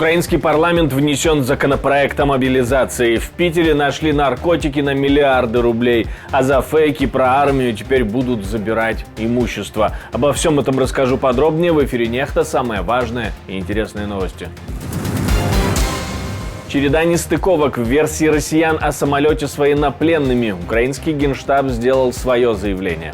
Украинский парламент внесен законопроект о мобилизации. В Питере нашли наркотики на миллиарды рублей, а за фейки про армию теперь будут забирать имущество. Обо всем этом расскажу подробнее в эфире Нехта. Самые важные и интересные новости. Череда нестыковок в версии россиян о самолете с военнопленными. Украинский генштаб сделал свое заявление.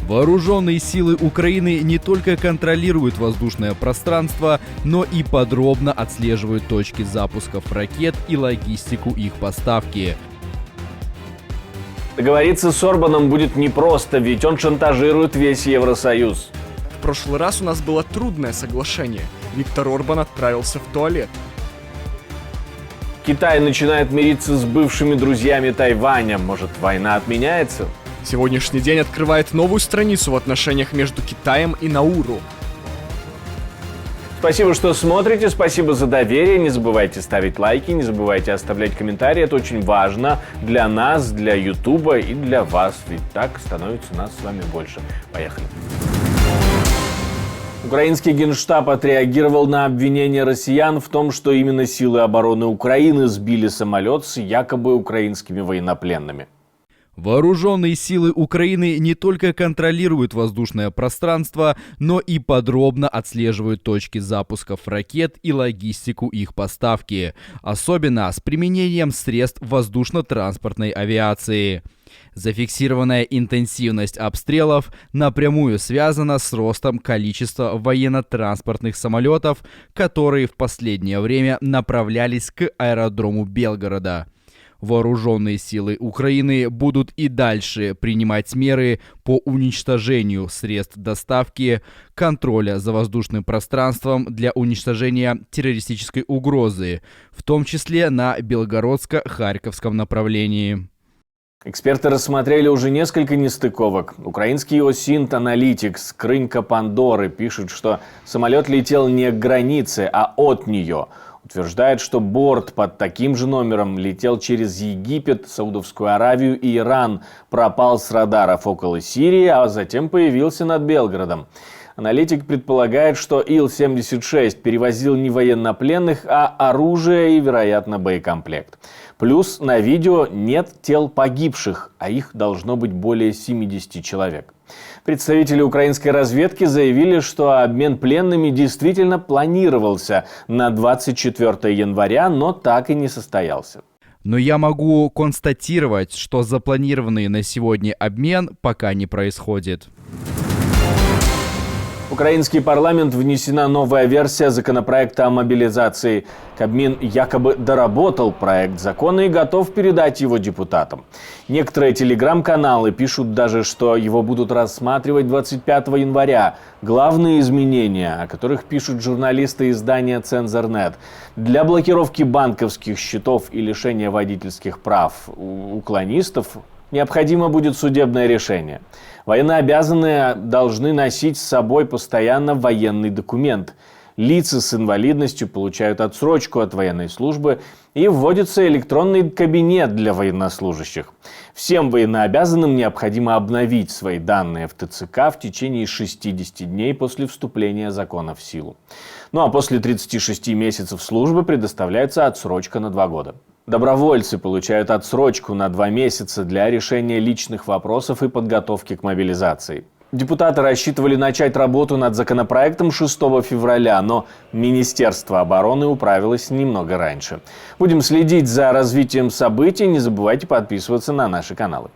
Вооруженные силы Украины не только контролируют воздушное пространство, но и подробно отслеживают точки запусков ракет и логистику их поставки. Договориться с Орбаном будет непросто, ведь он шантажирует весь Евросоюз. В прошлый раз у нас было трудное соглашение. Виктор Орбан отправился в туалет. Китай начинает мириться с бывшими друзьями Тайваня. Может, война отменяется? Сегодняшний день открывает новую страницу в отношениях между Китаем и Науру. Спасибо, что смотрите, спасибо за доверие. Не забывайте ставить лайки, не забывайте оставлять комментарии. Это очень важно для нас, для Ютуба и для вас. Ведь так становится нас с вами больше. Поехали. Украинский генштаб отреагировал на обвинение россиян в том, что именно силы обороны Украины сбили самолет с якобы украинскими военнопленными. Вооруженные силы Украины не только контролируют воздушное пространство, но и подробно отслеживают точки запусков ракет и логистику их поставки, особенно с применением средств воздушно-транспортной авиации. Зафиксированная интенсивность обстрелов напрямую связана с ростом количества военно-транспортных самолетов, которые в последнее время направлялись к аэродрому Белгорода. Вооруженные силы Украины будут и дальше принимать меры по уничтожению средств доставки, контроля за воздушным пространством для уничтожения террористической угрозы, в том числе на Белгородско-Харьковском направлении. Эксперты рассмотрели уже несколько нестыковок. Украинский Осинт Аналитикс, скрынька Пандоры, пишет, что самолет летел не к границе, а от нее. Утверждает, что борт под таким же номером летел через Египет, Саудовскую Аравию и Иран, пропал с радаров около Сирии, а затем появился над Белгородом. Аналитик предполагает, что Ил-76 перевозил не военнопленных, а оружие и, вероятно, боекомплект. Плюс на видео нет тел погибших, а их должно быть более 70 человек. Представители украинской разведки заявили, что обмен пленными действительно планировался на 24 января, но так и не состоялся. Но я могу констатировать, что запланированный на сегодня обмен пока не происходит. В украинский парламент внесена новая версия законопроекта о мобилизации. Кабмин якобы доработал проект закона и готов передать его депутатам. Некоторые телеграм-каналы пишут даже, что его будут рассматривать 25 января. Главные изменения, о которых пишут журналисты издания «Цензорнет», для блокировки банковских счетов и лишения водительских прав у уклонистов необходимо будет судебное решение. Военнообязанные должны носить с собой постоянно военный документ. Лица с инвалидностью получают отсрочку от военной службы и вводится электронный кабинет для военнослужащих. Всем военнообязанным необходимо обновить свои данные в ТЦК в течение 60 дней после вступления закона в силу. Ну а после 36 месяцев службы предоставляется отсрочка на 2 года. Добровольцы получают отсрочку на 2 месяца для решения личных вопросов и подготовки к мобилизации. Депутаты рассчитывали начать работу над законопроектом 6 февраля, но Министерство обороны управилось немного раньше. Будем следить за развитием событий, не забывайте подписываться на наши каналы.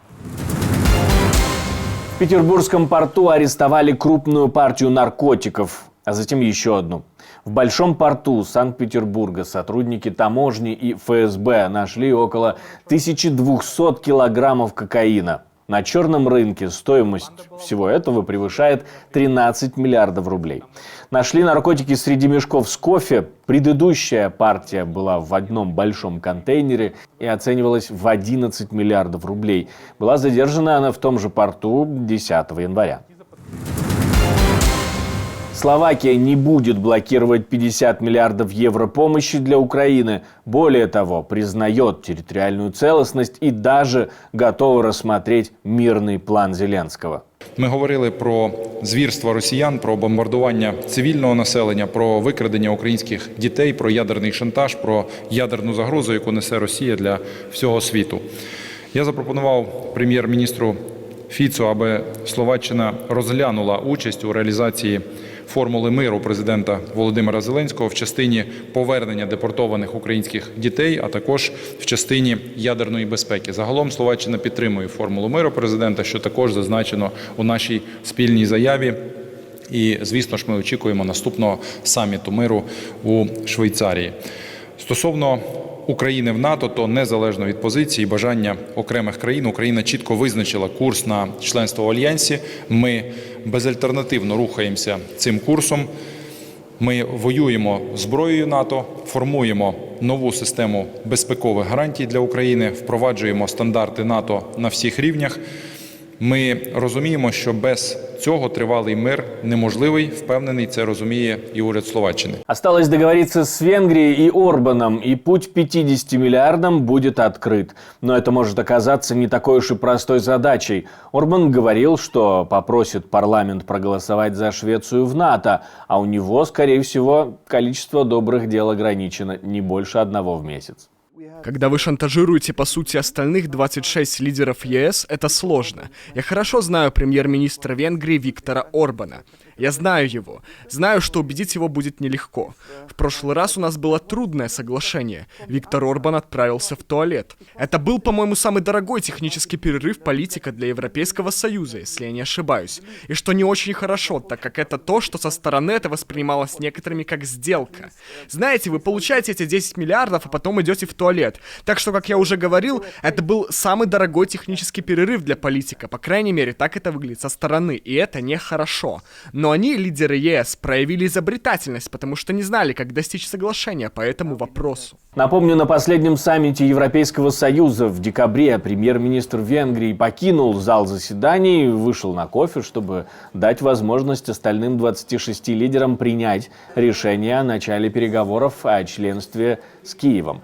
В Петербургском порту арестовали крупную партию наркотиков, а затем еще одну. В Большом порту Санкт-Петербурга сотрудники таможни и ФСБ нашли около 1200 килограммов кокаина. На черном рынке стоимость всего этого превышает 13 миллиардов рублей. Нашли наркотики среди мешков с кофе. Предыдущая партия была в одном большом контейнере и оценивалась в 11 миллиардов рублей. Была задержана она в том же порту 10 января. Словакия не будет блокировать 50 миллиардов евро помощи для Украины. Более того, признает территориальную целостность и даже готова рассмотреть мирный план Зеленского. Ми говорили про звірства росіян, про бомбардування цивільного населення, про викрадення українських дітей, про ядерний шантаж, про ядерну загрозу, яку несе Росія для всього світу. Я запропонував прем'єр-міністру Фіцу, аби Словаччина розглянула участь у реалізації формули миру президента Володимира Зеленського в частині повернення депортованих українських дітей, а також в частині ядерної безпеки. Загалом Словаччина підтримує формулу миру президента, що також зазначено у нашій спільній заяві. І, звісно ж, ми очікуємо наступного саміту миру у Швейцарії. Стосовно України в НАТО, то незалежно від позиції і бажання окремих країн, Україна чітко визначила курс на членство в Альянсі. Ми безальтернативно рухаємося цим курсом. Ми воюємо зброєю НАТО, формуємо нову систему безпекових гарантій для України, впроваджуємо стандарти НАТО на всіх рівнях. Ми розуміємо, що без цього тривалий мир неможливий, впевнений, це розуміє і уряд Словаччини. Осталось договориться с Венгрией и Орбаном, и путь к 50 миллиардам будет открыт. Но это может оказаться не такой уж и простой задачей. Орбан говорил, что попросит парламент проголосовать за Швецию в НАТО, а у него, скорее всего, количество добрых дел ограничено не больше одного в месяц. Когда вы шантажируете, по сути, остальных 26 лидеров ЕС, это сложно. Я хорошо знаю премьер-министра Венгрии Виктора Орбана. Я знаю его. Знаю, что убедить его будет нелегко. В прошлый раз у нас было трудное соглашение. Виктор Орбан отправился в туалет. Это был, по-моему, самый дорогой технический перерыв политика для Европейского Союза, если я не ошибаюсь. И что не очень хорошо, так как это то, что со стороны это воспринималось некоторыми как сделка. Знаете, вы получаете эти 10 миллиардов, а потом идете в туалет. Так что, как я уже говорил, это был самый дорогой технический перерыв для политика. По крайней мере, так это выглядит со стороны, и это нехорошо. Но они, лидеры ЕС, проявили изобретательность, потому что не знали, как достичь соглашения по этому вопросу. Напомню, на последнем саммите Европейского Союза в декабре премьер-министр Венгрии покинул зал заседаний и вышел на кофе, чтобы дать возможность остальным 26 лидерам принять решение о начале переговоров о членстве с Киевом.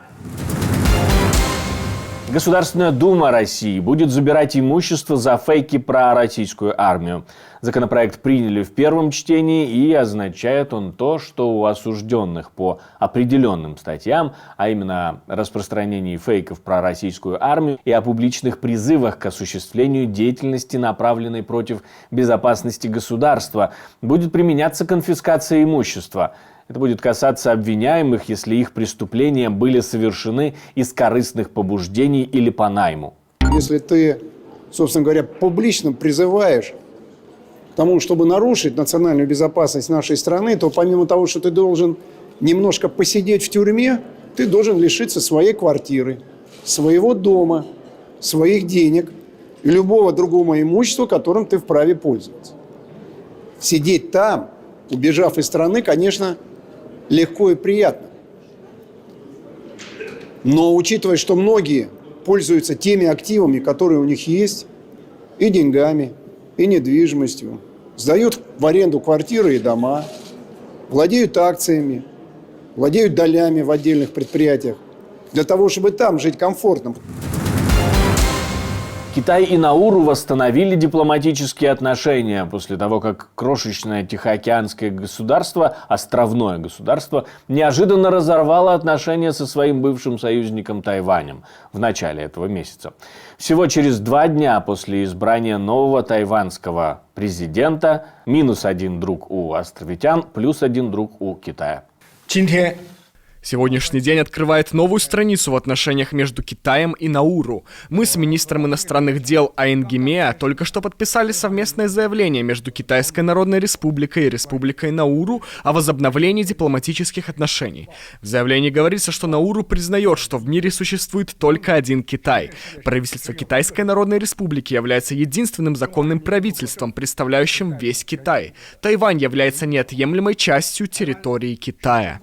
Государственная Дума России будет забирать имущество за фейки про российскую армию. Законопроект приняли в первом чтении, и означает он то, что у осужденных по определенным статьям, а именно распространении фейков про российскую армию и о публичных призывах к осуществлению деятельности, направленной против безопасности государства, будет применяться конфискация имущества. Это будет касаться обвиняемых, если их преступления были совершены из корыстных побуждений или по найму. Если ты, собственно говоря, публично призываешь к тому, чтобы нарушить национальную безопасность нашей страны, то помимо того, что ты должен немножко посидеть в тюрьме, ты должен лишиться своей квартиры, своего дома, своих денег и любого другого имущества, которым ты вправе пользоваться. Сидеть там, убежав из страны, конечно, легко и приятно. Но учитывая, что многие пользуются теми активами, которые у них есть, и деньгами, и недвижимостью, сдают в аренду квартиры и дома, владеют акциями, владеют долями в отдельных предприятиях, для того, чтобы там жить комфортно. Китай и Науру восстановили дипломатические отношения после того, как крошечное тихоокеанское государство, островное государство, неожиданно разорвало отношения со своим бывшим союзником Тайванем в начале этого месяца. Всего через 2 дня после избрания нового тайваньского президента -1 друг у островитян, +1 друг у Китая. Сегодняшний день открывает новую страницу в отношениях между Китаем и Науру. Мы с министром иностранных дел Айн Гемеа только что подписали совместное заявление между Китайской Народной Республикой и Республикой Науру о возобновлении дипломатических отношений. В заявлении говорится, что Науру признает, что в мире существует только один Китай. Правительство Китайской Народной Республики является единственным законным правительством, представляющим весь Китай. Тайвань является неотъемлемой частью территории Китая.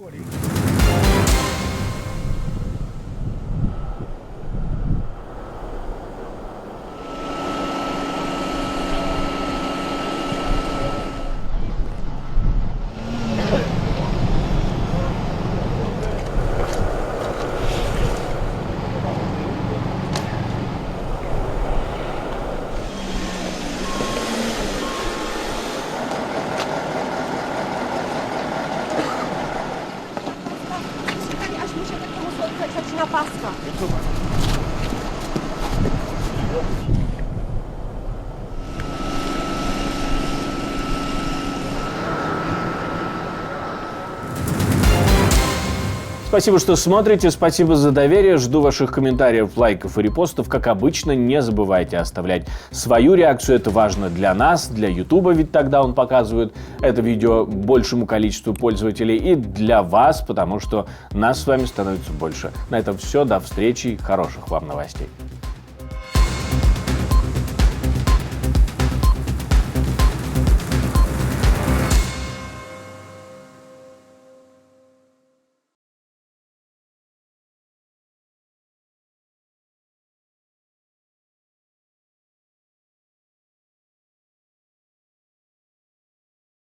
Спасибо, что смотрите, спасибо за доверие, жду ваших комментариев, лайков и репостов. Как обычно, не забывайте оставлять свою реакцию, это важно для нас, для Ютуба, ведь тогда он показывает это видео большему количеству пользователей, и для вас, потому что нас с вами становится больше. На этом все, до встречи, хороших вам новостей.